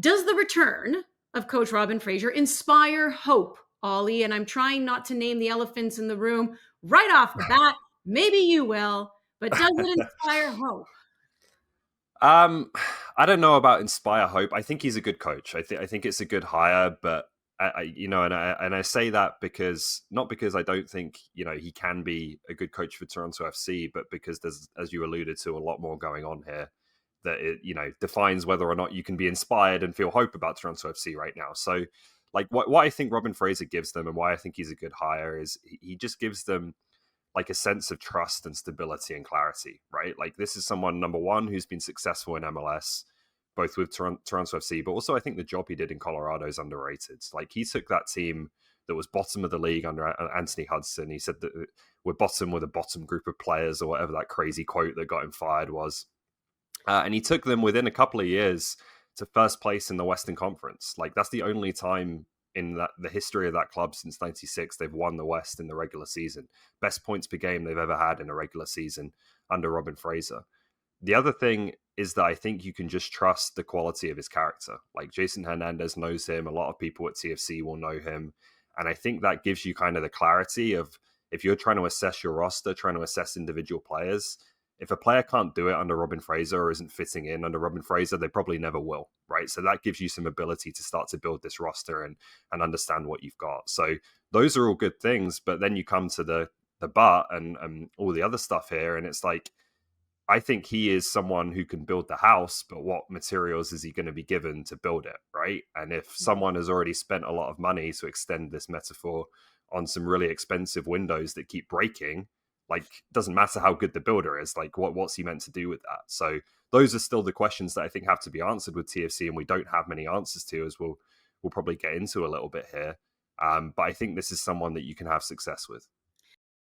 Does the return of Coach Robin Fraser inspire hope, Ollie? And I'm trying not to name the elephants in the room right off the bat. Maybe you will, but does it inspire hope? Um, I don't know about inspire hope. I think he's a good coach. I think it's a good hire, but and I say that because not because I don't think he can be a good coach for Toronto FC, but because there's, as you alluded to, a lot more going on here that it defines whether or not you can be inspired and feel hope about Toronto FC right now. So, like what I think Robin Fraser gives them and why I think he's a good hire is he just gives them like a sense of trust and stability and clarity, right? Like this is someone, number one, who's been successful in MLS, both with Toronto FC, but also I think the job he did in Colorado is underrated. Like he took that team that was bottom of the league under Anthony Hudson. He said that we're bottom with a bottom group of players, or whatever that crazy quote that got him fired was. And he took them within a couple of years to first place in the Western Conference. Like that's the only time in the history of that club since '96 they've won the West in the regular season. Best points per game they've ever had in a regular season under Robin Fraser. The other thing is that I think you can just trust the quality of his character. Like Jason Hernandez knows him. A lot of people at TFC will know him. And I think that gives you kind of the clarity of if you're trying to assess your roster, trying to assess individual players, if a player can't do it under Robin Fraser or isn't fitting in under Robin Fraser, they probably never will, right? So that gives you some ability to start to build this roster and understand what you've got. So those are all good things, but then you come to the but and all the other stuff here, and it's like I think he is someone who can build the house, but what materials is he going to be given to build it, right? And if someone has already spent a lot of money, to extend this metaphor, on some really expensive windows that keep breaking, like doesn't matter how good the builder is, like what's he meant to do with that? So those are still the questions that I think have to be answered with TFC, and we don't have many answers to, as we'll probably get into a little bit here. But I think this is someone that you can have success with.